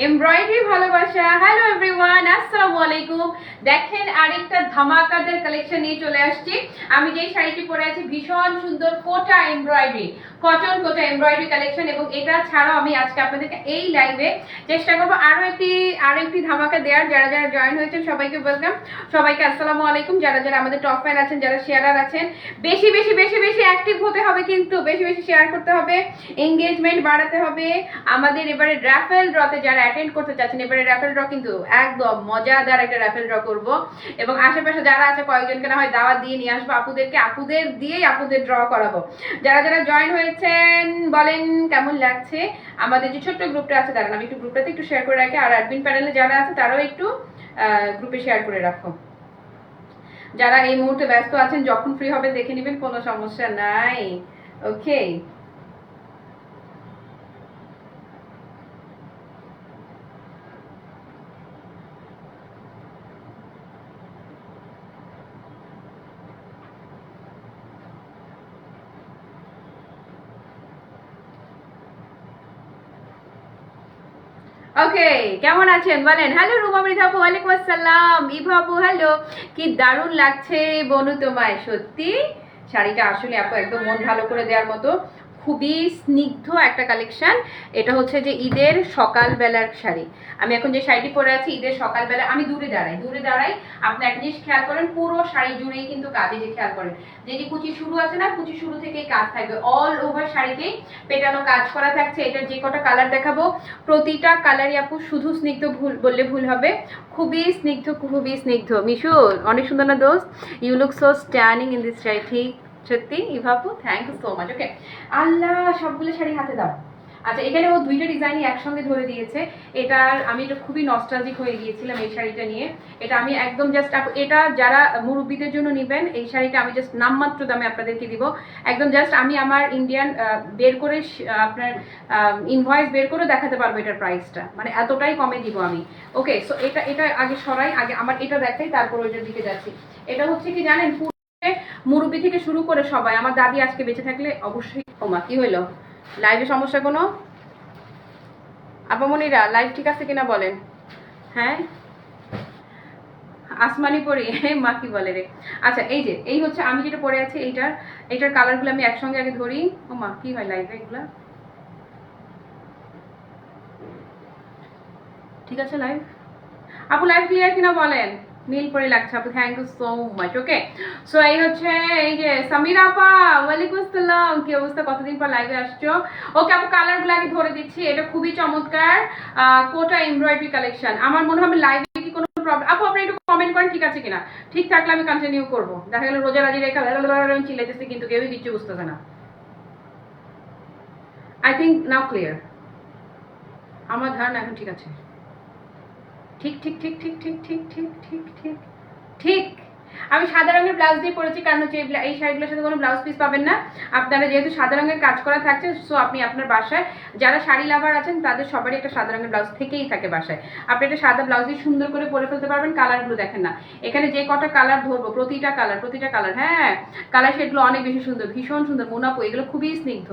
Embroidery ভালোবাসা। Hello everyone, আসসালামু আলাইকুম। দেখেন আরেকটা ধামাকাদার কালেকশন নিয়ে চলে আসছি। আমি যেই শাড়িটি পরে আছি ভীষণ সুন্দর কোটা এমব্রয়ডারি, কটন কোটা এমব্রয়ডারি কালেকশন। এবং এটা ছাড়াও আমি আজকে আপনাদেরকে এই লাইভে চেষ্টা করবো আরো একটি ধামাকা দেওয়ার। যারা যারা জয়েন হয়েছেন সবাইকে ওয়েলকাম, সবাইকে আসসালামু আলাইকুম। যারা যারা আমাদের টপ ফ্যান আছেন, যারা শেয়ারার আছেন, বেশি বেশি বেশি বেশি অ্যাক্টিভ হতে হবে, কিন্তু বেশি বেশি শেয়ার করতে হবে, এঙ্গেজমেন্ট বাড়াতে হবে। আমাদের এবারে র্যাফেল ড্রতে যারা অ্যাটেন্ড করতে চাচ্ছেন, এবারে র্যাফেল ড্র কিন্তু একদম মজাদার একটা র্যাফেল ড্র করব। এবং আশেপাশে যারা আছে কয়েকজনকে না হয় দাওয়াত দিয়ে নিয়ে আসবো, আপুদেরকে, আপুদের দিয়েই আপুদের ড্র করাবো। যারা যারা জয়েন হয়েছেন বলেন কেমন লাগছে। আমাদের যে ছোট্ট গ্রুপটা আছে, দাঁড়ান আমি একটু গ্রুপটাতে একটু শেয়ার করে রাখি, আর অ্যাডমিন প্যানেলে যারা আছে তারাও একটু গ্রুপে শেয়ার করে রাখো। যারা এই মুহূর্তে ব্যস্ত আছেন, যখন ফ্রি হবে দেখে নেবেন, কোনো সমস্যা নাই। ওকে, ওকে, কেমন আছেন বলেন। হ্যালো রুমা মৃধা আপু, ওয়ালাইকুম আসসালাম। ইভা আপু হ্যালো, কি দারুণ লাগছে বনু তোমায়, সত্যি শাড়িটা আসলে আপু একদম মন ভালো করে দেওয়ার মতো, খুবই স্নিগ্ধ একটা কালেকশন। এটা হচ্ছে যে ঈদের সকালবেলার শাড়ি। আমি এখন যে শাড়িটি পরে আছি ঈদের সকালবেলা, আমি দূরে দাঁড়াই। আপনি একটা জিনিস খেয়াল করেন, পুরো শাড়ি জুড়েই কিন্তু কাজে যে খেয়াল করেন, যে যে কুচি শুরু আছে না, কুচি শুরু থেকেই কাজ থাকবে, অল ওভার শাড়িতেই পেটানো কাজ করা থাকছে। এটার যে কটা কালার দেখাবো, প্রতিটা কালারই আপু শুধু স্নিগ্ধ বললে ভুল হবে, খুবই স্নিগ্ধ, খুবই স্নিগ্ধ। মিশু অনেক সুন্দর না দোস্ত, you look so stunning in this sari. ঠিক সত্যি ইভাপু, thank you so much. Okay, আল্লাহ সবগুলো শাড়ি হাতে দাও। আচ্ছা, এখানে ও দুইটা ডিজাইনই একসঙ্গে ধরে দিয়েছে। এটার আমি এটা খুবই নস্টালজিক হয়ে গিয়েছিলাম এই শাড়িটা নিয়ে। এটা আমি একদম জাস্ট, এটা যারা মুরব্বীদের জন্য নেবেন এই শাড়িটা আমি জাস্ট নামমাত্র দামে আপনাদেরকে দিব। একদম জাস্ট আমি আমার ইন্ডিয়ান বের করে আপনার ইনভয়েস বের করে দেখাতে পারবো এটার প্রাইসটা, মানে এতটাই কমে দিব আমি। ওকে, সো এটা এটা আগে সরাই, আগে আমার এটা দেখাই, তারপর ওইটার দিকে যাচ্ছি। এটা হচ্ছে কি জানেন, মুরব্বী থেকে শুরু করে সবাই, আমার দাদি আজকে বেঁচে থাকলে অবশ্যই। ওমা কি হইলো, লাইভে সমস্যা কোনো? আপামনিরা লাইভ ঠিক আছে কিনা বলেন। হ্যাঁ, আসমানি পরি মা কি বলে রে। আচ্ছা, এই যে এই হচ্ছে আমি যেটা পরে আছি, এইটার কালারগুলো আমি একসঙ্গে আগে ধরি। ও মা কি হয় লাইভে এগুলা, ঠিক আছে লাইভ? আপু লাইভ ক্লিয়ার কিনা বলেন। নীল পরে লাগছে আপু, thank you so much. Okay, so এই হচ্ছে এই যে সামিরা আপা, ওয়ালাইকুম আসসালাম, কি অবস্থা, কতদিন পর লাইভে আসছো। ওকে আপু, কালারগুলো আগে ধরে দিচ্ছি। এটা খুবই চমৎকার কোটা এমব্রয়ডারি কালেকশন। আমার মনে হয় লাইভে কি কোনো প্রবলেম, আপু আপনি একটু কমেন্ট করেন ঠিক আছে কিনা। ঠিক থাকলে আমি কন্টিনিউ করবো। দেখা গেল রোজা রাজি রেখা চিল্লাইতেছে কিন্তু কেউই কিচ্ছু বুঝতেছে না। আই থিঙ্ক নাও ক্লিয়ার, আমার ধারণা এখন ঠিক আছে। ঠিক ঠিক ঠিক ঠিক ঠিক ঠিক ঠিক ঠিক ঠিক ঠিক। আমি সাদা রঙের ব্লাউজ দিয়ে পরেছি, কারণ হচ্ছে এই শাড়িগুলোর সাথে কোনো ব্লাউজ পিস পাবেন না আপনারা, যেহেতু সাদা রঙের কাজ করা থাকছে। সো আপনি আপনার বাসায় যারা শাড়ি লাভার আছেন তাদের সবারই একটা সাদা রঙের ব্লাউজ থেকেই থাকে বাসায়। আপনি একটা সাদা ব্লাউজই সুন্দর করে পরে ফেলতে পারবেন। কালারগুলো দেখেন না, এখানে যে কটা কালার ধরবো, প্রতিটা কালার, হ্যাঁ কালার শেডগুলো অনেক বেশি সুন্দর, ভীষণ সুন্দর। মোনাপো এগুলো খুবই স্নিগ্ধ,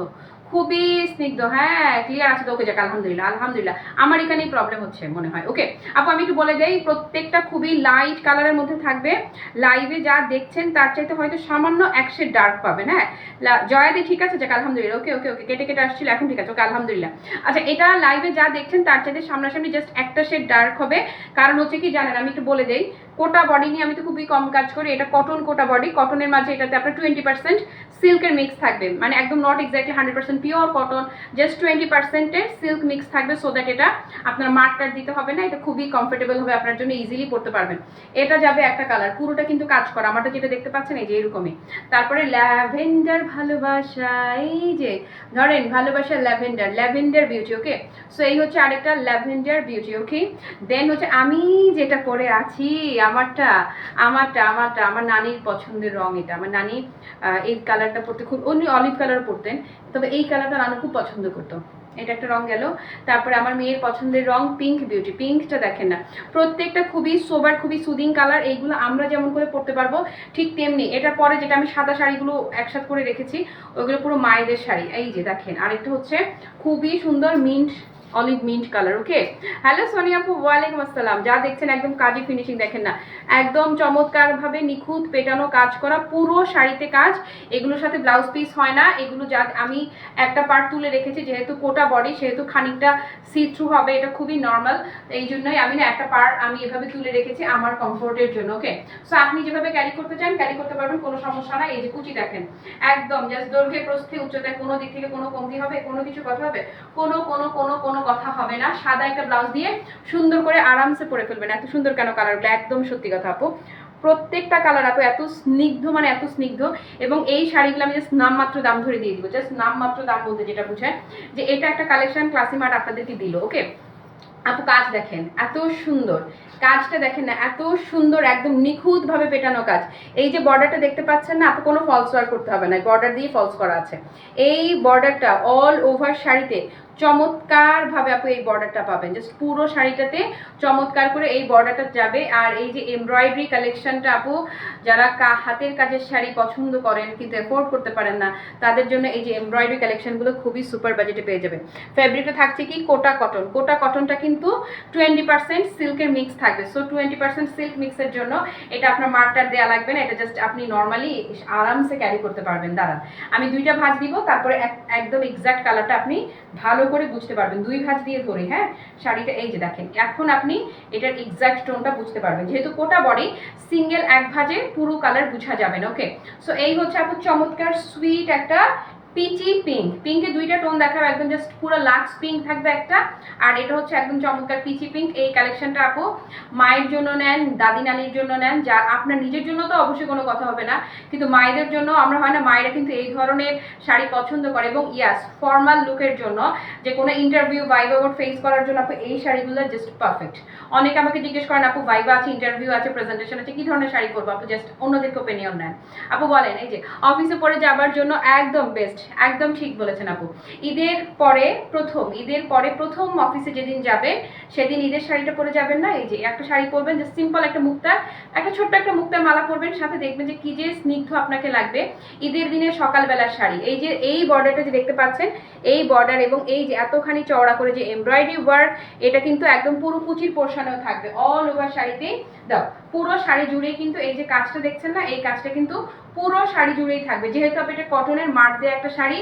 খুবই স্নিগ্ধ। হ্যাঁ ক্লিয়ার আছে তো? ওকে যাক, আলহামদুলিল্লাহ আলহামদুলিল্লাহ। আমার এখানেই প্রবলেম হচ্ছে মনে হয়। ওকে আপু, আমি একটু বলে দেই, প্রত্যেকটা খুবই লাইট কালারের মধ্যে থাকবে। লাইভে যা দেখছেন তার চাইতে হয়তো সামান্য এক শেড ডার্ক পাবেন। হ্যাঁ জয়াদি ঠিক আছে, যাক আলহামদুলিল্লাহ। ওকে ওকে ওকে, কেটে কেটে আসছিল, এখন ঠিক আছে। ওকে আলহামদুলিল্লাহ। আচ্ছা, এটা লাইভে যা দেখছেন তার চাইতে সামনাসামনি জাস্ট একটা শেড ডার্ক হবে। কারণ হচ্ছে কি জানেন, আমি একটু বলে দেই, কোটা বডি নিয়ে আমি তো খুবই কম কাজ করি। এটা কটন কোটা বডি, কটনের মাঝে এটাতে আপনার 20% সিল্কের মিক্স থাকবে, মানে একদম not exactly 100% pure cotton, just 20%-এর সিল্ক মিক্স থাকবে, সো দ্যাট এটা আপনার মার্কটার দিতে হবে না। এটা খুবই কমফোর্টেবল হবে আপনার জন্য, ইজিলি পড়তে পারবেন। এটা যাবে একটা কালার, পুরোটা কিন্তু কাজ করা, আমারটা যেটা দেখতে পাচ্ছেন এই যে এরকমই। তারপরে ল্যাভেন্ডার ভালোবাসা, এই যে ধরেন ভালোবাসা ল্যাভেন্ডার বিউটি। ওকে, সো এই হচ্ছে আরেকটা ল্যাভেন্ডার বিউটি। ওকে, দেন হচ্ছে আমি যেটা পরে আছি, আমার নানির পছন্দের রং এটা। আমার নানি এই কালারটা পরতে খুব, উনি অলিভ কালার পরতেন, তবে এই কালারটা নানু খুব পছন্দ করতো। এটা একটা রং গেল। তারপরে আমার মেয়ের পছন্দের রং পিঙ্ক বিউটি। পিঙ্কটা দেখেন না, প্রত্যেকটা খুবই সোবার, খুবই সুদিং কালার। এইগুলো আমরা যেমন করে পরতে পারবো ঠিক তেমনি। এটার পরে যেটা আমি সাদা শাড়িগুলো একসাথে করে রেখেছি, ওইগুলো পুরো মায়েদের শাড়ি। এই যে দেখেন, আরেকটা হচ্ছে খুবই সুন্দর মিন্ট অলিভ মিন্ট কালার। ওকে, হ্যালো সোনিয়া আপু, ওয়ালাইকুম আসসালাম। যা দেখছেন একদম কাজী ফিনিশিং, দেখেন না একদম চমৎকার ভাবে নিখুঁত পেটানো কাজ করা, পুরো শাড়িতে কাজ। এগুলোর সাথে ব্লাউজ পিস হয় না, এগুলো যা আমি একটা পার্ট তুলে রেখেছি, যেহেতু কোটা বডি সেহেতু খানিকটা সি থ্রু হবে, এটা খুবই নর্মাল, এই জন্যই আমি না একটা পার্ট আমি এভাবে তুলে রেখেছি আমার কমফোর্টের জন্য। ওকে, সো আপনি যেভাবে ক্যারি করতে চান ক্যারি করতে পারবেন, কোনো সমস্যা না। এই যে কুচি দেখেন একদম জাস্ট দৈর্ঘ্যে প্রস্থে উচ্চতায় কোনো দিক থেকে কোনো কমতি হবে, কোনো কিছু কথা হবে, কোনো কথা হবে না। সাদা একটা ব্লাউজ দিয়ে সুন্দর করে আরামসে পরে ফেলবেন। এত সুন্দর কেন কালারগুলো, একদম সত্যি কথা আপু, প্রত্যেকটা কালার আপু এত স্নিগ্ধ, মানে এত স্নিগ্ধ। এবং এই শাড়িগুলো আমি জাস্ট নামমাত্র দাম ধরে দিয়ে দিব, জাস্ট নামমাত্র দাম বলতে যেটা বুঝায় যে এটা একটা কালেকশন ক্লাসি মার্ট আপনাদেরকে দিল। ওকে আপু, কাজ দেখেন এত সুন্দর, কাজটা দেখেন না এত সুন্দর, একদম নিখুঁত ভাবে পেটানো কাজ। এই যে বর্ডারটা দেখতে পাচ্ছেন না আপু, কোনো ফলস ওয়ার করতে হবে না, বর্ডার দিয়ে ফলস করা আছে। এই বর্ডারটা অল ওভার শাড়িতে চমৎকার ভাবে আপু এই বর্ডারটা পাবেন, জাস্ট পুরো শাড়িটাতে চমৎকার করে এই বর্ডারটা যাবে। আর এই যে এমব্রয়ডারি কালেকশনটা আপু, যারা হাতের কাজের শাড়ি পছন্দ করেন কিন্তু এফোর্ড করতে পারেন না, তাদের জন্য এই যে এমব্রয়ডারি কালেকশনগুলো খুবই সুপার বাজেটে পেয়ে যাবেন। ফ্যাব্রিকটা থাকছে কি কোটা কটন, কোটা কটনটা কিন্তু 20% সিল্কের মিক্স থাকবে। সো 20% সিল্ক মিক্সের জন্য এটা আপনার মার্কটার দেওয়া লাগবে না, এটা জাস্ট আপনি নর্মালি আরামসে ক্যারি করতে পারবেন। দাঁড়ান আমি দুইটা ভাঁজ দিব, তারপরে একদম এক্সাক্ট কালারটা আপনি ভালো করে বুঝতে পারবেন। দুই ভাঁজ দিয়ে ধরে, হ্যাঁ শাড়িটা এই যে দেখেন, এখন আপনি এটার এক্সাক্ট টোনটা বুঝতে পারবেন, যেহেতু কোটা বডি সিঙ্গেল এক ভাঁজে পুরো কালার বোঝা যাবে না। ওকে, সো এই হচ্ছে আপু চমৎকার সুইট একটা পিচি পিঙ্ক, পিঙ্কে দুইটা টোন দেখাবো, একদম জাস্ট পুরো লাক্স পিঙ্ক থাকবে একটা, আর এটা হচ্ছে একদম চমৎকার পিচি পিঙ্ক। এই কালেকশনটা আপু মায়ের জন্য নেন, দাদি নানির জন্য নেন, যা আপনার নিজের জন্য তো অবশ্যই কোনো কথা হবে না, কিন্তু মায়েদের জন্য আমরা হয় না, মায়েরা কিন্তু এই ধরনের শাড়ি পছন্দ করে। এবং ইয়াস, ফর্মাল লুকের জন্য, যে কোনো ইন্টারভিউ ভাইবা বোর্ড ফেস করার জন্য আপু এই শাড়িগুলো জাস্ট পারফেক্ট। অনেকে আমাকে জিজ্ঞেস করেন আপু ভাইবা আছে, ইন্টারভিউ আছে, প্রেজেন্টেশন আছে, কি ধরনের শাড়ি পরবো আপু, জাস্ট অন্যদেরকে ওপিনিয়ন নেন। আপু বলেন, এই যে অফিসে পরে যাবার জন্য একদম বেস্ট, একদম ঠিক বলেছেন আপু। ঈদের পরে প্রথম অফিসে যেদিন যাবেন সেদিন ঈদের শাড়িটা পরে যাবেন না, এই যে একটা শাড়ি পরবেন, যে সিম্পল একটা মুক্তা, একটা ছোট্ট একটা মুক্তার মালা পরবেন, সাথে দেখবেন যে কি যে স্নিগ্ধ আপনাকে লাগবে। ঈদের দিনের সকালবেলার শাড়ি, এই যে এই বর্ডারটা যে দেখতে পাচ্ছেন, এই বর্ডার এবং এই যে এতখানি চওড়া করে যে এমব্রয়ডারি ওয়ার্ক, এটা কিন্তু একদম পুরো কুচির পোর্শনেও থাকবে অল ওভার শাড়িতে। দাও পুরো শাড়ি জুড়েই কিন্তু এই যে কাজটা দেখছেন না, এই কাজটা কিন্তু পুরো শাড়ি জুড়েই থাকবে। যেহেতু আপনি এটা কটনের মার্ক দিয়ে একটা শাড়ি,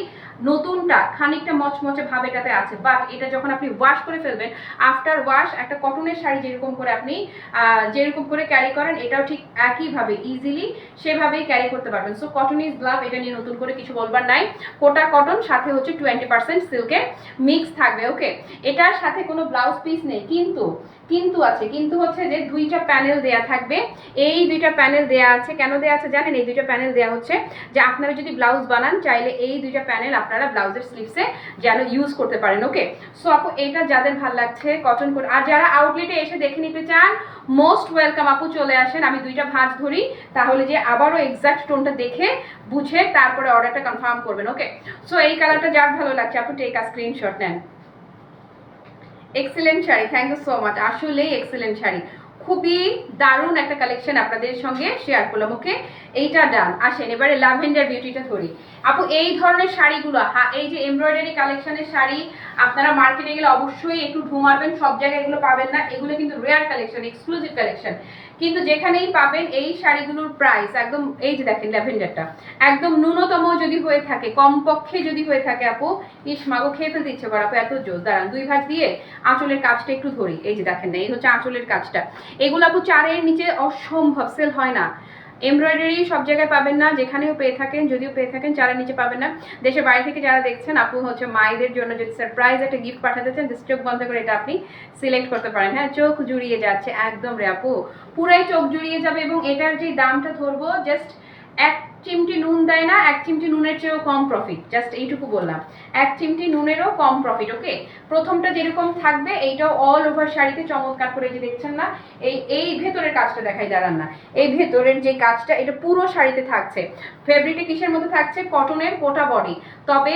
নতুনটা খানিকটা মচমচে ভাব এটাতে আছে, বাট এটা যখন আপনি ওয়াশ করে ফেলবেন, আফটার ওয়াশ একটা কটনের শাড়ি যেরকম করে আপনি যেরকম করে ক্যারি করেন, এটাও ঠিক একইভাবে ইজিলি সেভাবেই ক্যারি করতে পারবেন। সো কটন ইজ লাভ, এটা নিয়ে নতুন করে কিছু বলবার নাই। কোটা কটন, সাথে হচ্ছে 20% সিল্কের মিক্স থাকবে। ওকে, এটার সাথে কোনো ব্লাউজ পিস নেই, কিন্তু আছে, কিন্তু হচ্ছে যে দুইটা প্যানেল দেয়া থাকবে। এই দুইটা প্যানেল দেয়া আছে, কেন দেয়া আছে জানেন? এই দুইটা প্যানেল দেয়া হচ্ছে যে আপনারা যদি ব্লাউজ বানান চাইলে এই দুইটা প্যানেল আপনারা ব্লাউজের স্লিভসে যেন ইউজ করতে পারেন। ওকে, সো আপু এটা যাদের ভালো লাগছে কটন করে, আর যারা আউটলেটে এসে দেখে নিতে চান মোস্ট ওয়েলকাম আপু, চলে আসেন। আমি দুইটা ভাঁজ ধরি, তাহলে যে আবারও এক্সাক্ট টোনটা দেখে বুঝে তারপরে অর্ডারটা কনফার্ম করবেন। ওকে, সো এই কালারটা যার ভালো লাগছে আপু টেক আ স্ক্রিনশট নেন। Excellent sari, thank you so much, আসলেই এক্সেলেন্ট শাড়ি, খুবই দারুণ একটা কালেকশন আপনাদের সঙ্গে শেয়ার করলাম। ওকে, এইটা ডান। আসেন এবারে ল্যাভেন্ডার বিউটিটা ধরি আপু। এই ধরনের শাড়িগুলো, এই যে এমব্রয়ডারি কালেকশনের শাড়ি আপনারা মার্কেটে গেলে অবশ্যই একটু ঢুমাবেন, সব জায়গায় এগুলো পাবেন না, এগুলো কিন্তু রেয়ার কালেকশন, এক্সক্লুসিভ কালেকশন, কিন্তু যেখানেই পাবেন এই শাড়িগুলোর প্রাইস একদম, এই যে দেখেন ল্যাভেন্ডারটা একদম ন্যূনতম যদি হয়ে থাকে, কমপক্ষে যদি হয়ে থাকে আপু, ইস মাগো খেয়ে ফেলতে ইচ্ছে করে আপু, এত জোর। দাঁড়ান দুই ভাঁজ দিয়ে আঁচলের কাজটা একটু ধরি, এই যে দেখেন না, এই হচ্ছে আঁচলের কাজটা। এগুলো আপু 4-এর নিচে অসম্ভব সেল হয় না। এমব্রয়ডারি সব জায়গায় পাবেন না, যেখানেও পেয়ে থাকেন, যদিও পেয়ে থাকেন 4-এর নিচে পাবেন না। দেশের বাইরে থেকে যারা দেখছেন আপু হচ্ছে মায়েদের জন্য যদি সারপ্রাইজ একটা গিফট পাঠাতে চান, চোখ বন্ধ করে এটা আপনি সিলেক্ট করতে পারেন। হ্যাঁ, চোখ জুড়িয়ে যাচ্ছে একদম রে আপু, পুরাই চোখ জুড়িয়ে যাবে। এবং এটার যে দামটা ধরবো, জাস্ট 1 চিমটি নুন দেয় না, 1 চিমটি নুনের চেয়েও কম প্রফিট, জাস্ট এইটুকু বললাম, 1 চিমটি নুনেরও কম প্রফিট। ওকে, প্রথমটা যেরকম থাকবে এইটাও অল ওভার শাড়িতে চমৎকার করে, যে দেখছেন না এই ভেতরের কাজটা দেখাই, দাঁড়ান না, এই ভেতরের যে কাজটা এটা পুরো শাড়িতে থাকছে। ফেব্রিকটা কিসের মধ্যে থাকছে? কটনের কোটা বডি, তবে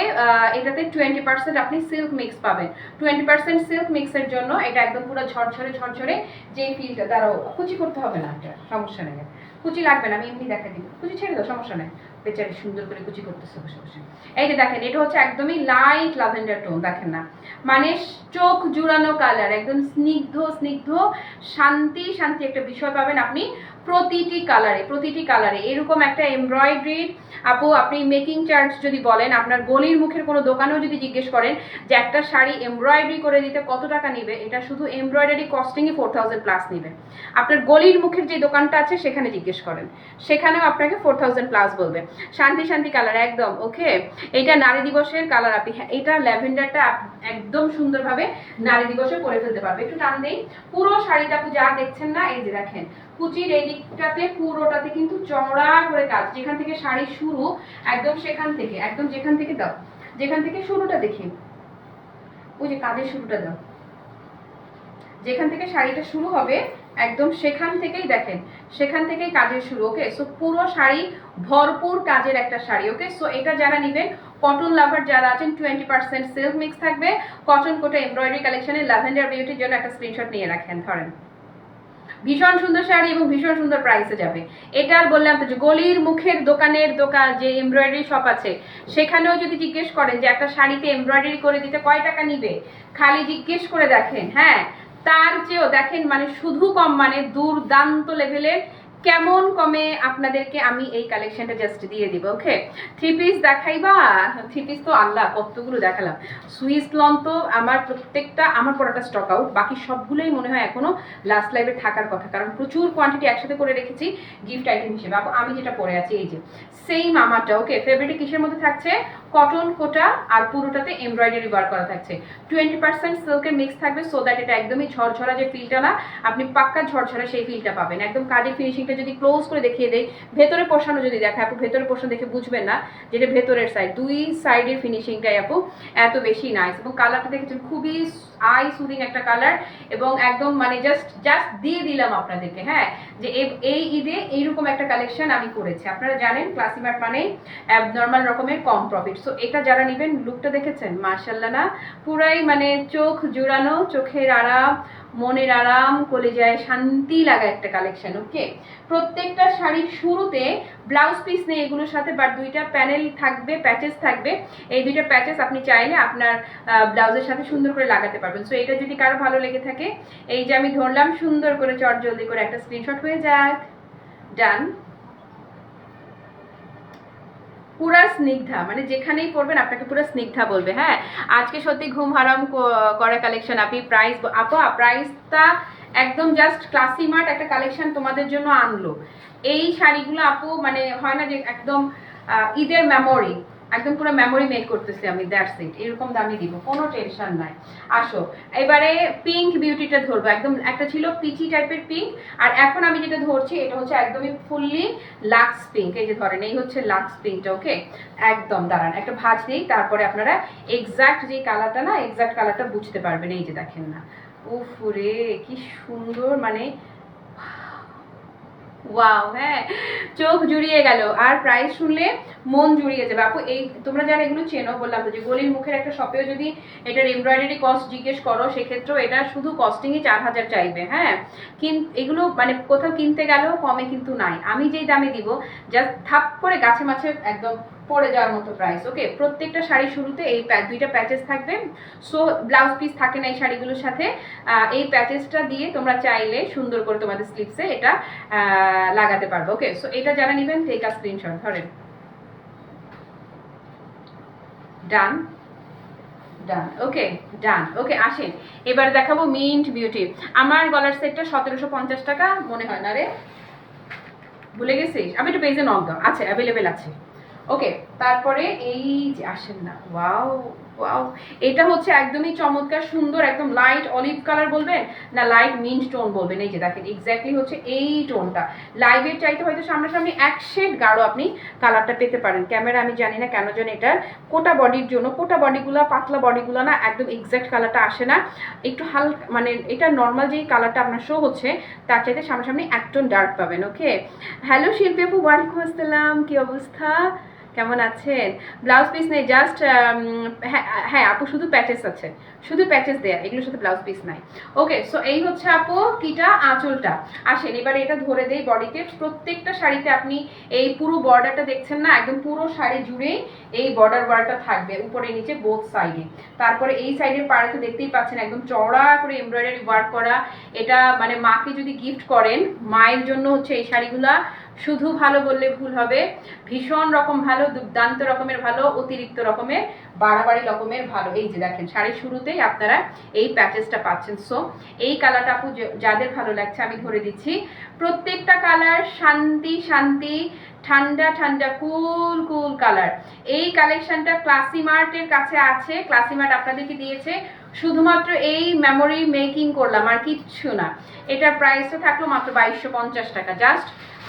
এটাতে 20% আপনি সিল্ক মিক্স পাবেন। 20% সিল্ক মিক্সের জন্য এটা একদম পুরো ঝরঝরে ঝরঝরে যে ফিলটা, দাঁড়াও কুচি করতে হবে না, এটা সমস্যা নেই, কুচি লাগবে না, আমি এমনি দেখা দিব, কুচি ছেড়ে দাও সমস্যা নেই, বেচারি সুন্দর করে কুচি করতেছে বসে বসে। এই যে দেখেন, এটা হচ্ছে একদমই লাইট লাভেন্ডার টোন, দেখেন না, মানে চোখ জুড়ানো কালার, একদম স্নিগ্ধ স্নিগ্ধ, শান্তি শান্তি একটা বিষয় পাবেন আপনি প্রতিটি কালারে এরকম একটা এমব্রয়ডারি। আপু আপনি মেকিং চার্জ যদি বলেন, আপনার গলির মুখের কোনো দোকানেও যদি জিজ্ঞেস করেন যে একটা শাড়ি এমব্রয়ডারি করে দিতে কত টাকা নিবে, এটা শুধু এমব্রয়ডারি কস্টিংই 4000 প্লাস নিবে। আপনার গলির মুখের যে দোকানটা আছে সেখানে জিজ্ঞেস করেন, সেখানেও আপনাকে 4000 প্লাস বলবে। শান্তি শান্তি কালার একদম ওকে। এটা নারী দিবসের কালার আপনি, এটা ল্যাভেন্ডারটা একদম সুন্দরভাবে নারী দিবসে পরে ফেলতে পারবে। একটু টান দেই, পুরো শাড়িটা আপু যা দেখছেন না, এই যে দেখেন কুচির এই দিকটাতে পুরোটাতে কিন্তু চওড়া করে কাজ, যেখান থেকে শাড়ি শুরু একদম সেখান থেকে, একদম যেখান থেকে দাও, যেখান থেকে শুরুটা দেখি, ওই যে কাজের শুরুটা দাও, যেখান থেকে শাড়িটা শুরু হবে একদম সেখান থেকেই দেখেন, সেখান থেকেই কাজের শুরু। ওকে, সো পুরো শাড়ি ভরপুর কাজের একটা শাড়ি। ওকে, সো এটা যারা নেবেন, কটন লাভার যারা আছেন, 20% সিল্ক মিক্স থাকবে, কটন কোটা এমব্রয়ডারি কালেকশনে ল্যাভেন্ডার বিউটির জন্য একটা স্ক্রিনশট নিয়ে রাখেন। ধরেন, ভীষণ সুন্দর শাড়ি এবং ভীষণ সুন্দর প্রাইসে যাবে। এটা আর বললাম তো যে গলির মুখের দোকানের দোকান যে এমব্রয়ডারি শপ আছে, সেখানেও যদি জিজ্ঞেস করেন যে একটা শাড়িতে এমব্রয়ডারি করে দিতে কয় টাকা নিবে, খালি জিজ্ঞেস করে দেখেন, হ্যাঁ তার চেয়েও দেখেন, মানে শুধু কম, মানে দুর্দান্ত লেভেলের। কেমন কমে আপনাদেরকে আমি এই কালেকশনটা জাস্ট দিয়ে দিব। ওকে, থ্রি পিস দেখাইবা, থ্রি পিস তো আল্লাহ কতগুলো দেখালাম। সুইস লন তো আমার প্রত্যেকটা, আমার পড়াটা স্টক আউট, বাকি সবগুলোই মনে হয় এখনো লাস্ট লাইভে থাকার কথা, কারণ প্রচুর কোয়ান্টিটি একসাথে করে রেখেছি গিফট আইটেম হিসেবে। আমি যেটা পরে আছি এই যে সেম আমারটা। ওকে, ফেব্রিকটা কিসের মধ্যে থাকছে, কটন কোটা, আর পুরোটাতে এমব্রয়ডারি ওয়ার্ক করা থাকছে, 20% সিল্কের মিক্স থাকবে, সো দ্যাট এটা একদমই ঝরঝরা যে ফিলটা না, আপনি পাক্কা ঝরঝরা সেই ফিলটা পাবেন। একদম কাজের ফিনিশিংটা যদি ক্লোজ করে দেখিয়ে দেয়, ভেতরে পোষানো যদি দেখায়, আপু ভেতরে পোষানো দেখে বুঝবেন না যেটা ভেতরের সাইড, দুই সাইডের ফিনিশিংটাই আপু এত বেশি নাইস। এবং কালারটা দেখেছেন খুবই আই সুদিং একটা কালার, এবং একদম মানে জাস্ট দিয়ে দিলাম আপনাদেরকে, হ্যাঁ যে এই ঈদে এইরকম একটা কালেকশন আমি করেছি। আপনারা জানেন ক্লাসিমার্ট মানে অ্যাবনর্মাল রকমের কম প্রফিট। সো এটা যারা নেবেন, লুকটা দেখেছেন মাশাআল্লাহ না, পুরাই মানে চোখ জুড়ানো, চোখের আরাম, মনের আরাম, কলিজায় শান্তি লাগা একটা কালেকশন। ওকে, প্রত্যেকটা শাড়ির শুরুতে ব্লাউজ পিস নেই এগুলোর সাথে, বাট দুইটা প্যানেল থাকবে, প্যাচেস থাকবে। এই দুইটা প্যাচেস আপনি চাইলে আপনার ব্লাউজের সাথে সুন্দর করে লাগাতে পারবেন। সো এটা যদি কারো ভালো লেগে থাকে, এই যে আমি ধরলাম, সুন্দর করে চট জলদি করে একটা স্ক্রিনশট হয়ে যাক। ডান। পুরা স্নিগ্ধা, মানে যেখানেই পড়বেন আপনাকে পুরো স্নিগ্ধা বলবে। হ্যাঁ, আজকে সত্যি ঘুম হারাম করা কালেকশন। আপনি প্রাইস আপা, প্রাইসটা একদম জাস্ট ক্লাসিমার্ট একটা কালেকশন তোমাদের জন্য আনলো। এই শাড়িগুলো আপু মানে হয় না যে একদম ঈদের মেমোরি, একদম পুরো মেমোরি মেক করতেছি আমি, দ্যাটস ইট। এরকম দামি দিব, কোনো টেনশন নাই। আসো এবারে পিঙ্ক বিউটিটা ধরবো, একদম একটা ছিল পিচি টাইপের পিঙ্ক, আর এখন আমি যেটা ধরছি এটা হচ্ছে একদমই ফুললি লাক্স পিঙ্ক। এই যে ধরেন, এই হচ্ছে লাক্স পিঙ্কটা। ওকে, একদম দাঁড়ান একটা ভাঁজ দিই, তারপরে আপনারা এক্সাক্ট যে কালারটা না, এক্সাক্ট কালারটা বুঝতে পারবেন। এই যে দেখেন না, উফ রে কি সুন্দর, মানে ওয়াও, হ্যাঁ চোখ জুড়িয়ে গেল। আর প্রাইস শুনলে মন জুড়িয়ে যাবে আপু। এই তোমরা যারা এগুলো চেনো, বললাম তো যে গলির মুখের একটা শপেও যদি এটার এমব্রয়ডারি কস্ট জিজ্ঞেস করো, সেক্ষেত্রেও এটা শুধু কস্টিংই 4000 চাইবে। হ্যাঁ, কিন্তু এগুলো মানে কোথাও কিনতে গেলেও কমে কিন্তু নাই। আমি যেই দামে দিব, জাস্ট থাপ করে গাছে মাছে একদম পড়ে যাওয়ার মতো প্রাইস। ওকে, প্রত্যেকটা শাড়ির শুরুতে এই দুইটা প্যাচেস থাকবে। সো ব্লাউজ পিস থাকে না এই শাড়িগুলোর সাথে, এই প্যাচেসটা দিয়ে তোমরা চাইলে সুন্দর করে তোমাদের স্লিপসে এটা লাগাতে পারবো। ওকে, সো এটা যারা নেবেন টেক আ স্ক্রিনশট, ধরেন। ডান ডান। ওকে ডান। ওকে, আসেন এবারে দেখাবো মিন্ট বিউটি। আমার গলার সেটটা 1750 টাকা মনে হয় না রে, ভুলে গেছিস? আমি একটু পেজে নক দাও, আছে অ্যাভেলেবেল আছে। ওকে, তারপরে এই যে আসেন না, ওয়াও ওয়াও, এটা হচ্ছে একদমই চমৎকার সুন্দর, একদম লাইট অলিভ কালার বলবেন না লাইট মিন্ট টোন বলবেন। এই যে দেখেন এক্স্যাক্টলি হচ্ছে এই টোনটা। লাইভের চাইতে হয়তো সামনাসামনি এক শেড গাঢ় আপনি কালারটা পেতে পারেন। ক্যামেরা আমি জানি না কেন যেন এটার কোটা বডির জন্য, কোটা বডিগুলো পাতলা বডিগুলো না একদম এক্স্যাক্ট কালারটা আসে না, একটু হালকা, মানে এটা নর্মাল যেই কালারটা আপনার শো হচ্ছে তার চাইতে সামনাসামনি এক টোন ডার্ক পাবেন। ওকে, হ্যালো শিল্পী আপু, ওয়ালাইকুম আসসালাম, কি অবস্থা, কেমন আছেন? ব্লাউজ পিস নেই, জাস্ট হ্যাঁ আপু শুধু প্যাচেস আছে, শুধু প্যাচেস দেয়া, এগুলোর সাথে ব্লাউজ পিস নাই। ওকে, সো এই হচ্ছে আপু কিটা আঁচলটা। আসেন এবার এটা ধরে দেই বডিতে। প্রত্যেকটা শাড়িতে আপনি এই পুরো বর্ডারটা দেখছেন না, একদম পুরো শাড়ি জুড়েই এই বর্ডার ওয়ার্কটা থাকবে উপরে নিচে বোথ সাইডে। তারপরে এই সাইডের পাড়ে তো দেখতেই পাচ্ছেন একদম চওড়া করে এমব্রয়ডারি ওয়ার্ক করা। এটা মানে মাকে যদি গিফট করেন, মায়ের জন্য হচ্ছে এই শাড়িগুলা শুধু ভালো বললে ভুল হবে, ভীষণ রকম ভালো, দুর্দান্ত রকমের ভালো, অতিরিক্ত রকমের বাড়াবাড়ি রকমের ভালো। এই যে দেখেন শাড়ির শুরুতেই আপনারা এই প্যাচেসটা পাচ্ছেন। সো এই কালারটা আপু যাদের ভালো লাগছে আমি ধরে দিচ্ছি, প্রত্যেকটা কালার শান্তি শান্তি, ঠান্ডা ঠান্ডা, কুল কুল কালার। এই কালেকশনটা ক্লাসি মার্টের কাছে আছে, ক্লাসি মার্ট আপনাদেরকে দিয়েছে, শুধুমাত্র এই মেমোরি মেকিং করলাম আর কিচ্ছু না। এটার প্রাইসটা থাকলো মাত্র 2250 টাকা, জাস্ট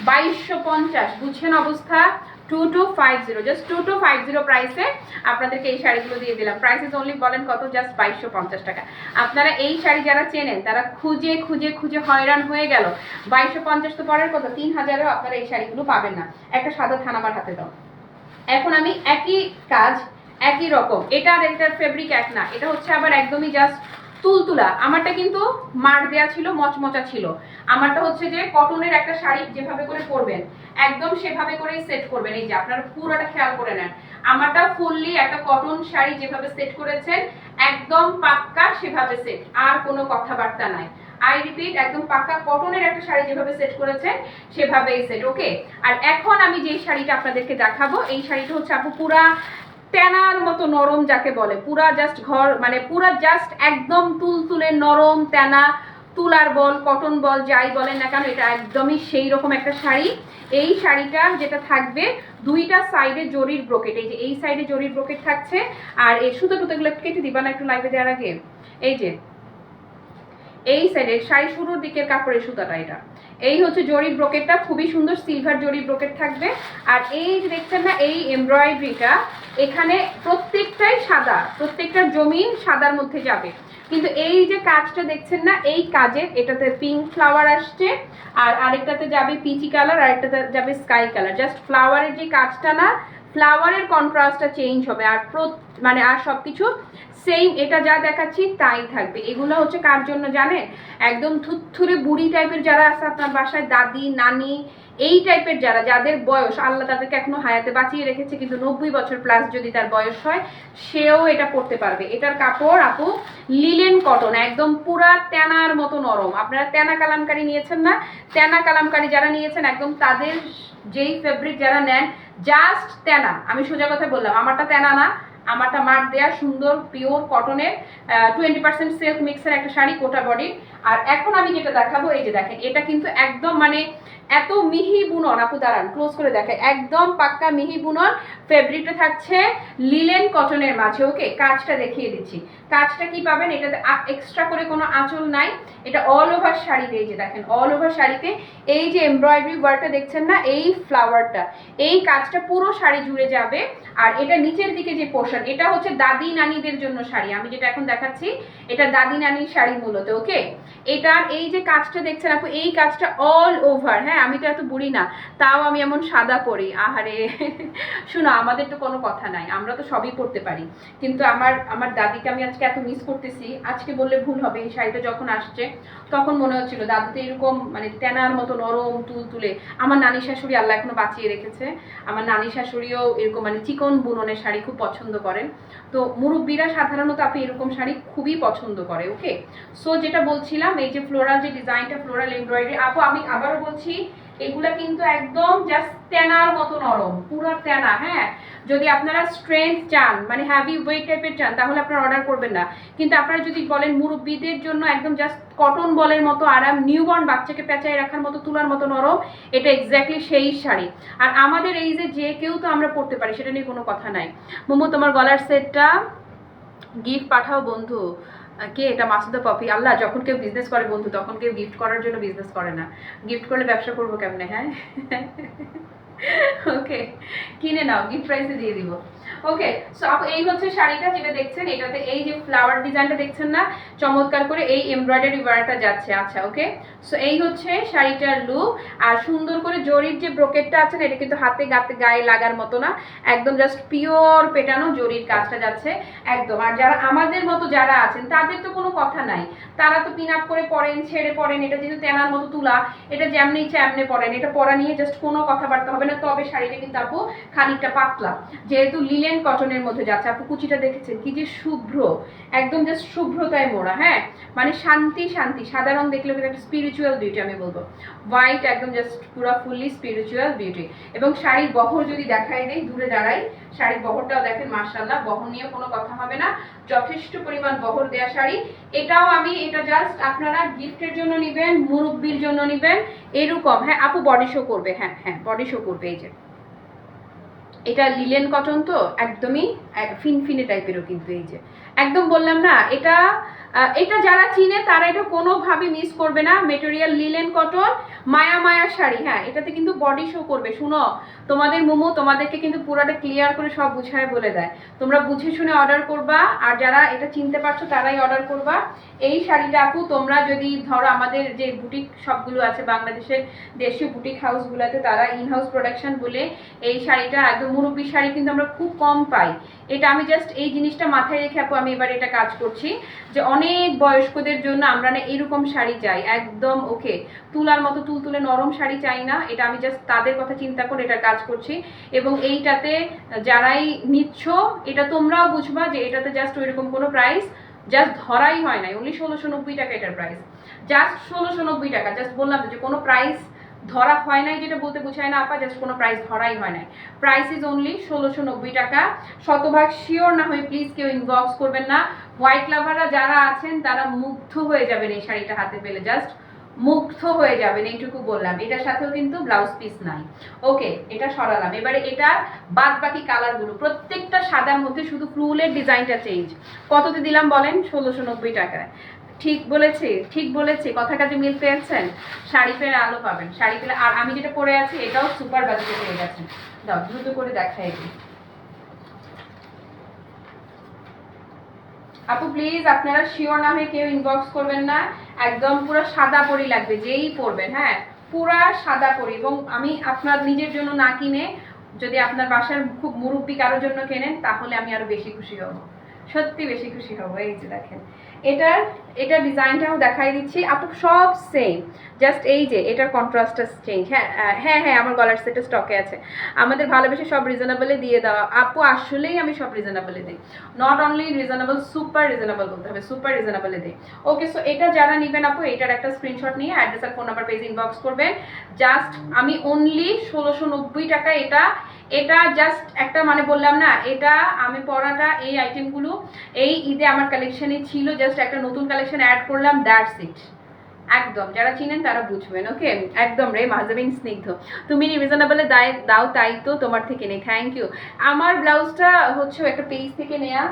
2250। বুঝছেন অবস্থা? 2250, জাস্ট 2250 প্রাইসে আপনাদেরকে এই শাড়িগুলো দিয়ে দিলাম। প্রাইসেস অনলি বলেন কত? জাস্ট 2250 টাকা। আপনারা এই শাড়ি যারা চেনেন তারা খুঁজে খুঁজে খুঁজে হয়রান হয়ে গেল। 2250 তো পরের কথা, 3000এও আপনারা এই শাড়িগুলো পাবেন না। একটা সাদা থান আমার হাতে দাও। এখন আমি একই কাজ একই রকম, এটা আর এটার ফেব্রিক এক না, এটা হচ্ছে আবার একদমই জাস্ট তুলতুলা। আমারটা কিন্তু মার দেয়া ছিল, মচমচা ছিল। আমারটা হচ্ছে যে কটনের একটা শাড়ি যেভাবে করে পরবেন একদম সেভাবে করেই সেট করবেন। এই যে আপনারা পুরোটা খেয়াল করে নেন, আমারটা ফুললি একটা কটন শাড়ি যেভাবে সেট করেছেন একদম পাক্কা সেভাবে সেট, আর কোনো কথাবার্তা নাই। আই রিপিট, একদম পাক্কা কটনের একটা শাড়ি যেভাবে সেট করেছেন সেভাবেই সেট। ওকে, আর এখন আমি যে শাড়িটা আপনাদেরকে দেখাবো, এই শাড়িটা হচ্ছে আপু পুরা তেনার মতো নরম যাকে বলে, পুরা জাস্ট ঘর মানে পুরা জাস্ট একদম তুলতুলে নরম তেনা, তুলার বল কটন বল যাই বলেন না কেন, এটা একদমই সেই রকম একটা শাড়ি। এই শাড়িটা যেটা থাকবে দুইটা সাইডে জরির ব্রোকেট, এই যে এই সাইডে জরির ব্রোকেট থাকছে, আর এই সুতো টুতোগুলো একটু কেটে দিবা না একটু লাইভে দেওয়ার আগে? এই যে এই সাইডে শাড়ি শুরুর দিকের কাপড়ের সুতাটা, এটা এই হচ্ছে জরি ব্রোকেটটা, খুবই সুন্দর সিলভার জরি ব্রোকেট থাকবে। আর এই যে দেখছেন না এই এমব্রয়ডারিটা, এখানে প্রত্যেকটাই সাদা, প্রত্যেকটা জমিন সাদার মধ্যে যাবে। কিন্তু এই যে কাজটা দেখছেন না, এই কাজের এটাতে পিঙ্ক ফ্লাওয়ার আসছে, আর আরেকটাতে যাবে পিচি কালার, আর একটাতে যাবে স্কাই কালার। জাস্ট ফ্লাওয়ারের যে কাজটা না, ফ্লাওয়ারের কন্ট্রাস্টটা চেঞ্জ হবে, আর মানে আর সবকিছু সেম, এটা যা দেখাচ্ছি তাই থাকবে। এগুলো হচ্ছে কার জন্য জানেন? একদম থুরথুরে বুড়ি টাইপের যারা আছে আপনার বাসায়, দাদি নানি এই টাইপের যারা, যাদের বয়স আল্লাহ তাদেরকে এখনো হায়াতে বাঁচিয়ে রেখেছে কিন্তু 90 বছর প্লাস যদি তার বয়স হয়, সেও এটা পরতে পারবে। এটার কাপড় আপু লিলেন কটন, একদম পুরা তেনার মতো নরম। আপনারা তেনা কালামকারি নিয়েছেন না, তেনা কালামকারি যারা নিয়েছেন একদম তাদের যেই ফেব্রিক যারা নেন জাস্ট তেনা। আমি সোজা কথা বললাম, আমারটা তেনা না, আমারটা মার দেয়া সুন্দর পিওর কটনের 20% সিল্ক মিক্সের একটা শাড়ি, কোটা বডি। আর এখন আমি যেটা দেখাবো, এই যে দেখেন এটা কিন্তু একদম মানে এত মিহি বুনন, আপু দাঁড়ান ক্লোজ করে দেখে, একদম পাক্কা মিহি বুনন। ফেব্রিকটা থাকছে লিলেন কটনের মাঝে। ওকে, কাজটা দেখিয়ে দিচ্ছি, কাজটা কি পাবেন, এটাতে এক্সট্রা করে কোনো আঁচল নাই, এটা অল ওভার শাড়িতে। এই যে দেখেন অল ওভার শাড়িতে এই যে এমব্রয়ডারি ওয়ার্কটা দেখছেন না, এই ফ্লাওয়ারটা, এই কাজটা পুরো শাড়ি জুড়ে যাবে। আর এটা নিচের দিকে যে পোর্শন, এটা হচ্ছে দাদি নানিদের জন্য শাড়ি, আমি যেটা এখন দেখাচ্ছি এটা দাদি নানির শাড়ি মূলত। ওকে, এটার এই যে কাজটা দেখছেন আপু, এই কাজটা অল ওভার। হ্যাঁ, আমি তো এত বুড়ি না, তাও আমি এমন সাদা পরি। আহারে শুনো, আমাদের তো কোনো কথা নাই, আমরা তো সবই পরতে পারি, কিন্তু আমার দাদিকে আমি আজকে এত মিস করতেছি। আজকে বললে ভুল হবে, এই শাড়িটা যখন আসছে তখন মনে হচ্ছিল দাদু তো এরকম মানে তেনার মতো নরম তুল তুলে। আমার নানি শাশুড়ি আল্লাহ এখনো বাঁচিয়ে রেখেছে, আমার নানি শাশুড়িও এরকম মানে চিকন বুননের শাড়ি খুব পছন্দ করেন। তো মুরব্বীরা সাধারণত আপনি এরকম শাড়ি খুবই পছন্দ করে। ওকে, সো যেটা বলছিলাম, এই যে ফ্লোরাল যে ডিজাইনটা, ফ্লোরাল এমব্রয়ডারি আপু, আমি আবারও বলছি এগুলা কিন্তু একদম জাস্ট তেনার মতো নরম, পুরো তেনা। হ্যাঁ, যদি আপনারা স্ট্রেংথ চান মানে হ্যাভি ওয়েট টাইপের চান তাহলে আপনারা অর্ডার করবেন না, কিন্তু আপনারা যদি বলেন মুরব্বীদের জন্য একদম জাস্ট কটন বলের মতো আরাম, নিউবর্ন বাচ্চাকে পেঁচায় রাখার মতো তুলার মতো নরম, এটা এক্স্যাক্টলি সেই শাড়ি। আর আমাদের এই যে কেউ তো আমরা পরতে পারি, সেটা নিয়ে কোনো কথা নাই। মোমো তোমার গলার সেটটা গিফট পাঠাও বন্ধু। কে এটা? মাসুদা পপি। আল্লাহ, যখন কেউ বিজনেস করে বন্ধু তখন কেউ গিফট করার জন্য বিজনেস করে না, গিফট করলে ব্যবসা করবো কেমনে? হ্যাঁ ওকে, কিনে নাও, গিফট প্রাইসে দিয়ে দিব। ওকে, সো আপু এই হচ্ছে শাড়িটা যেটা দেখছেন, এটাতে এই যে ফ্লাওয়ার ডিজাইনটা দেখছেন না, চমৎকার করে এই এমব্রয়ডারি ওয়ার্কটা যাচ্ছে। আচ্ছা ওকে, সো এই হচ্ছে শাড়িটার লুক। আর সুন্দর করে জরির যে ব্রোকেটটা আছে এটা কিন্তু হাতে গায়ে লাগার মতো না, একদম জাস্ট পিওর পেটানো জরির কাজটা যাচ্ছে একদম। আর যারা আমাদের মতো যারা আছেন তাদের তো কোনো কথা নাই, তারা তো পিন আপ করে পরেন, ছেড়ে পরেন, এটা যেহেতু তেনার মতো তুলা, এটা যেমনি ইচ্ছে এমনি পরেন, এটা পরা নিয়ে জাস্ট কোনো কথাবার্তা হবে না। তবে শাড়িটা কিন্তু আপু খানিকটা পাতলা, যেহেতু লিলেন কটনের মধ্যে যাচ্ছে। আপু কুচিটা দেখেছেন কি যে শুভ্র, একদম জাস্ট শুভ্রতায় মোড়া। হ্যাঁ, মানে শান্তি শান্তি, সাদা রং দেখলেও কিন্তু একটা স্পিরিচুয়াল বিউটি আমি বলবো। হোয়াইট একদম জাস্ট পুরো ফুললি স্পিরিচুয়াল বিউটি। এবং শাড়ির বহর যদি দেখাই দেই, দূরে দাঁড়াই, শাড়ির বহরটাও দেখেন মাশাআল্লাহ, বহর নিয়ে কোনো কথা হবে না, যথেষ্ট পরিমাণ বহর দেয়া শাড়ি। এটাও আমি, এটা জাস্ট আপনারা গিফটের জন্য নেবেন, মুরব্বির জন্য নেবেন এরকম। হ্যাঁ আপু বডি শো করবে, হ্যাঁ হ্যাঁ বডি শো করবে। এই যে এটা লিলেন কটন তো একদমই ফিনফিনে টাইপেরও, কিন্তু এই যে একদম বললাম না, এটা এটা যারা চিনে তারা এটা কোনোভাবে মিস করবে না। মেটেরিয়াল লিলেন কটন, মায়া মায়া শাড়ি। হ্যাঁ এটাতে কিন্তু বডি শো করবে। শুনো, তোমাদের মোমো তোমাদেরকে কিন্তু পুরোটা ক্লিয়ার করে সব বুঝায় বলে দেয়, তোমরা বুঝে শুনে অর্ডার করবা। আর যারা এটা চিনতে পারছো তারাই অর্ডার করবা। এই শাড়িটা আপু তোমরা যদি ধরো আমাদের যে বুটিক শপগুলো আছে বাংলাদেশের দেশীয় বুটিক হাউসগুলোতে, তারা ইন হাউস প্রোডাকশন বলে এই শাড়িটা একদম মুরব্বী শাড়ি কিন্তু আমরা খুব কম পাই। এটা আমি জাস্ট এই জিনিসটা মাথায় রেখে আপু আমি এবার এটা কাজ করছি, যে অনেক বয়স্কদের জন্য আমরা না এরকম শাড়ি চাই একদম ওকে, তুলার মতো তুলতুলে নরম শাড়ি চাই না। এটা আমি জাস্ট তাদের কথা চিন্তা করে এটা কাজ করছি। এবং এইটাতে যারাই নিচ্ছ এটা তোমরাও বুঝবা যে এটাতে জাস্ট ওইরকম কোনো প্রাইস জাস্ট ধরাই হয় নাই। অনলি 1690 টাকা এটার প্রাইস, জাস্ট 1690 টাকা। জাস্ট বললাম যে কোনো প্রাইস ধরা হয় নাই, যেটা বলতে বোঝায় না আপা, জাস্ট কোনো প্রাইস ধরাই হয় নাই। প্রাইস ইজ অনলি 1690 টাকা। শতভাগ শিওর না হয়ে প্লিজ কেউ ইনবক্স করবেন না। হোয়াইট লাভাররা যারা আছেন তারা মুগ্ধ হয়ে যাবেন এই শাড়িটা হাতে পেলে, জাস্ট মুগ্ধ হয়ে যাবেন, এইটুকু বললাম। এটার সাথেও কিন্তু ব্লাউজ পিস নাই। ওকে, এটা সরালাম। এবারে এটার বাদ বাকি কালারগুলো প্রত্যেকটা সাদার মধ্যে, শুধু ফুলের ডিজাইনটা চেঞ্জ। কততে দিলাম বলেন? 1690 টাকায়। ঠিক বলেছি, ঠিক বলেছি, কথা কাজে মিল পেয়েছেন। শাড়ি পেলে আলো পাবেন, শাড়ি পেলে। আর আমি যেটা পরে আছি এটাও সুপার বাজেটে পেয়ে গেছেন। দাও দ্রুত করে দেখাই দিই আপু প্লিজ। আপনারা শিওর না হয়ে কেউ ইনবক্স করবেন না। একদম পুরো সাদা পরি লাগবে যেই পরবেন, হ্যাঁ পুরা সাদা পরি। এবং আমি আপনার নিজের জন্য না কিনে যদি আপনার বাসার খুব মুরব্বী কারোর জন্য কেনেন তাহলে আমি আরো বেশি খুশি হব, সত্যি বেশি খুশি হব। এই যে দেখেন এটার ডিজাইনটাও দেখাই দিচ্ছি আপু, সব সেম, জাস্ট এই যে এটার কন্ট্রাস্টটা চেঞ্জ। হ্যাঁ হ্যাঁ হ্যাঁ আমার গলার সেটটা স্টকে আছে। আমাদের ভালোবেসে সব রিজনেবলে দিয়ে দেওয়া আপু, আসলেই আমি সব রিজনেবলে দিই, not only reasonable, super reasonable বলতে হবে, সুপার রিজনেবলে দিই। ওকে, সো এটা যারা নেবেন আপু এটার একটা স্ক্রিনশট নিয়ে অ্যাড্রেস আর ফোন নাম্বার পেজ ইনবক্স করবেন। জাস্ট আমি অনলি 1690 টাকা এটা জাস্ট একটা, মানে বললাম না, এটা আমি পরাটা এই আইটেমগুলো এই ঈদে আমার কালেকশনে ছিল, জাস্ট একটা নতুন কালেকশন অ্যাড করলাম, দ্যাটস ইট। একদম যারা চিনেন তারা বুঝবেন। ওকে, একদম রে মাহজাবিন স্নিগ্ধ, তুমি রিজনেবলে দাও তাই তো তোমার থেকে নেই। Thank you. আমার ব্লাউজটা হচ্ছে একটা পেজ থেকে নেয়া,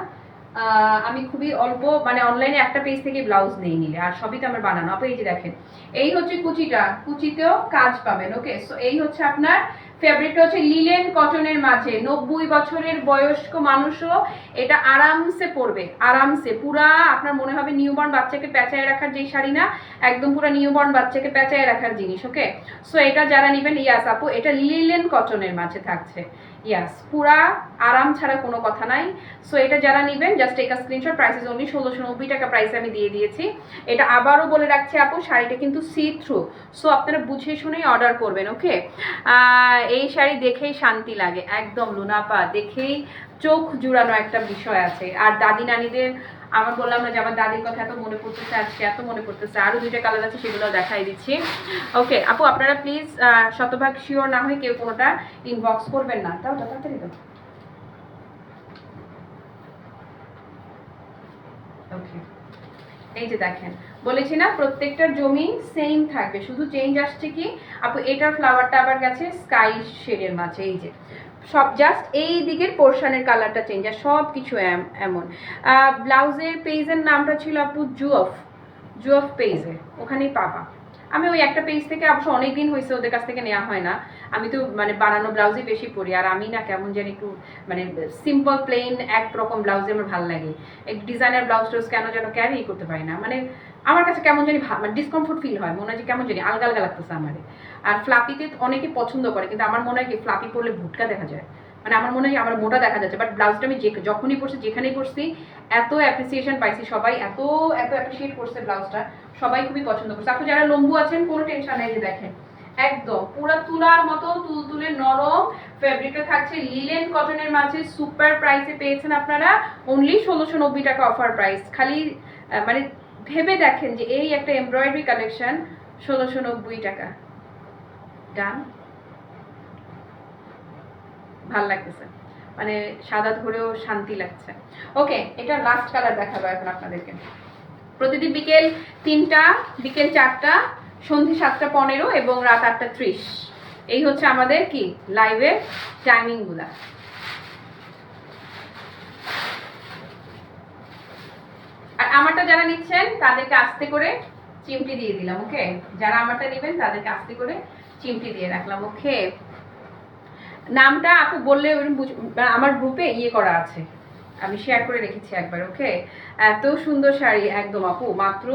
আমি খুবই অল্প, মানে অনলাইনে একটা পেজ থেকে ব্লাউজ নেই নিলে, আর সবই তো আমার বানানো। আপনি এই যে দেখেন, এই হচ্ছে কুচিটা, কুচিতেও কাজ পাবেন। ওকে, সো এই হচ্ছে আপনার ফেব্রিকটা হচ্ছে লিলেন কটনের মাঝে। 90 বছরের বয়স্ক মানুষও এটা আরামসে পরবে, আরামসে। পুরা আপনার মনে হবে নিউবর্ন বাচ্চাকে পেঁচায় রাখার যেই শাড়ি না, একদম পুরো নিউবর্ন বাচ্চাকে পেঁচায় রাখার জিনিস। ওকে, সো এটা যারা নেবেন, ইয়াস আপু এটা লিলেন কটনের মাঝে থাকছে, ইয়াস পুরা আরাম ছাড়া কোনো কথা নাই। সো এটা যারা নেবেন just take a screenshot. Price is only 1690 টাকা, প্রাইস আমি দিয়ে দিয়েছি। এটা আবারও বলে রাখছি আপু, শাড়িটা কিন্তু সি থ্রু, সো আপনারা বুঝে শুনেই অর্ডার করবেন। ওকে, এই শাড়ি দেখেই শান্তি লাগে, একদম লুনাপা, দেখেই চোখ জুড়ানো একটা বিষয় আছে। আর দাদি নানিদের, আমার বললাম না যে আমার দাদির কথা এত মনে পড়তেছে, আজকে এত মনে পড়তেছে। আরো দুইটা কালার আছে, সেগুলো দেখাই দিচ্ছি। ওকে আপু, আপনারা প্লিজ শতভাগ শিওর না হয়ে কেউ কোনোটা ইনবক্স করবেন না। তাও তাড়াতাড়ি দাও। ওকে, এই যে দেখেন, বলেছি না প্রত্যেকটার জমি সেম থাকবে, শুধু চেঞ্জ আসছে কি আপু, এটার ফ্লাওয়ারটা আবার গেছে স্কাই শেডের মাঝে। এই যে সব জাস্ট এই দিকের পোর্শনের কালারটা চেঞ্জ, আর সব কিছু এমন। ব্লাউজের পেজের নামটা ছিল আপু জুয়ফ পেজে, ওখানেই পাবা। আমি ওই একটা পেজ থেকে অবশ্য অনেকদিন হয়েছে ওদের কাছ থেকে নেওয়া হয় না, আমি তো মানে বানানো ব্লাউজই বেশি পরি, আর আমি না কেমন জানি একটু মানে সিম্পল প্লেন একরকম ব্লাউজে আমার ভালো লাগে, একটু ডিজাইনার ব্লাউজ টাউজ কেন যেন ক্যারি করতে পারি না, মানে আমার কাছে কেমন জানি মানে ডিসকমফোর্ট ফিল হয়, মনে হয় যে কেমন জানি আলগা আলগা লাগতেছে আমার। আর ফ্লাপিতে অনেকে পছন্দ করে, কিন্তু আমার মনে হয় কি ফ্লাপি পরলে ভুটকা দেখা যায়, মানে আমার মনে হয় আমার মোটা দেখা যাচ্ছে, বাট ব্লাউজটা আমি যখনই পরছি যেখানেই পরছি এত অ্যাপ্রিসিয়েশন পাইছি, সবাই এত এত অ্যাপ্রিসিয়েট করছে ব্লাউজটা, সবাই খুবই পছন্দ করছে। আপু যারা লম্বু আছেন কোনো টেনশন নেই, যে দেখেন একদম পুরো তুলার মতো তুলতুলে নরম ফেব্রিকটা থাকছে, লিলেন কটনের মাঝে সুপার প্রাইসে পেয়েছেন আপনারা, অনলি 1690 টাকা অফার প্রাইস। খালি মানে ভেবে দেখেন যে এই একটা এমব্রয়ডারি কালেকশন 1690 টাকা। ডান, ভাল লাগতেছে, মানে সাদা ধরেও শান্তি লাগছে। ওকে, এটা লাস্ট কালার দেখাবো এখন আপনাদেরকে। প্রতিদিন বিকেল 3টা, বিকেল 4টা, সন্ধ্যে 7টা15 এবং রাত 8টা30, এই হচ্ছে আমাদের কি লাইভের টাইমিং গুলা। আর আমারটা যারা নিচ্ছেন তাদেরকে আস্তে করে চিমটি দিয়ে দিলাম, ওকে? যারা আমারটা নেবেন তাদেরকে আস্তে করে চিমটি দিয়ে রাখলাম, ওকে? নামটা আপু বললে আমার গ্রুপে ইয়ে করা আছে, আমি শেয়ার করে রেখেছি একবার, ওকে? এত সুন্দর শাড়ি একদম আপু, মাত্র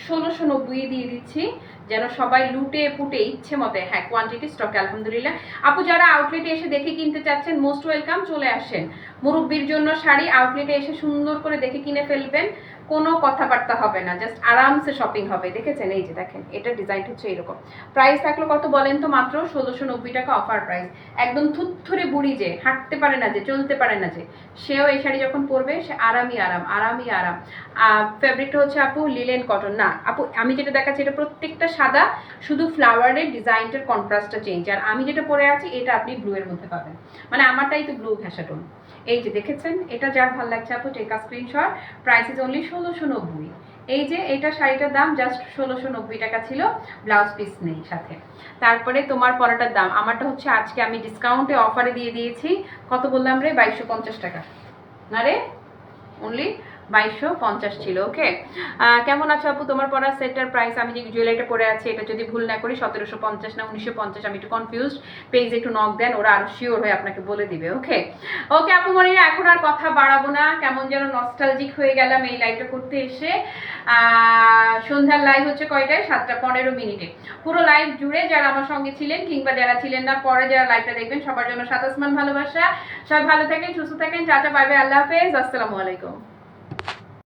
1690 দিয়ে দিচ্ছি, যেন সবাই লুটে পুটে ইচ্ছে মতে। হ্যাঁ, কোয়ান্টিটি স্টক আলহামদুলিল্লাহ। আপু যারা আউটলেটে এসে দেখে কিনতে চাচ্ছেন মোস্ট ওয়েলকাম, চলে আসেন। মুরব্বির জন্য শাড়ি আউটলেটে এসে সুন্দর করে দেখে কিনে ফেলবেন, কোনো কথাবার্তা হবে না, জাস্ট আরামসে শপিং হবে। দেখেছেন, এই যে দেখেন, এটা ডিজাইন হচ্ছে এরকম। প্রাইস থাকলো কত বলেন তো? মাত্র 1690 টাকা অফার প্রাইস। একদম থুতথুরে বুড়ি যে হাঁটতে পারে না, যে চলতে পারে না, যে সেও এই শাড়ি যখন পরবে সে আরামই আরাম, আরামই আরাম। ফেব্রিকটা হচ্ছে আপু লিলেন কটন না আপু, আমি যেটা দেখাচ্ছি এটা প্রত্যেকটা সাদা, শুধু ফ্লাওয়ারের ডিজাইনটার কন্ট্রাস্টটা চেঞ্জ। আর আমি যেটা পরে আছি এটা আপনি ব্লু এর মধ্যে পাবেন, মানে আমারটাই তো ব্লু ঘেঁষাটোন। এই যে দেখেছেন, এটা যার ভালো লাগছে আপু টেকা স্ক্রিনশট। Price is only 1690। এই যে এটা শাড়িটার দাম জাস্ট 1690 টাকা ছিল, ব্লাউজ পিস নেই সাথে। তারপরে তোমার পরাটার দাম, আমারটা হচ্ছে আজকে আমি ডিসকাউন্টে অফারে দিয়ে দিয়েছি, কত বললাম রে? 2250 টাকা না রে, অনলি 2250 ছিল, ওকে? কেমন আছো আপু? তোমার পরা সেটটার প্রাইস, আমি যে জুয়েলারিটা পরে আছি এটা যদি ভুল না করি 1750 না 1950, আমি একটু কনফিউজড। পেজ একটু নক দেন, ওরা আরো শিওর হয়ে আপনাকে বলে দিবে, ওকে? ওকে আপু মনিরা, এখন আর কথা বাড়াবো না, কেমন যেন নস্টালজিক হয়ে গেলাম এই লাইভটা করতে এসে। সন্ধ্যার লাইভ হচ্ছে কয়টায়? 7টা15 পুরো লাইভ জুড়ে যারা আমার সঙ্গে ছিলেন কিংবা যারা ছিলেন না, পরে যারা লাইভটা দেখবেন, সবার জন্য সাত আসমান ভালোবাসা। সবাই ভালো থাকেন, সুস্থ থাকেন, টাটা, বাই বাই, আল্লাহ হাফেজ, আসসালামু আলাইকুম।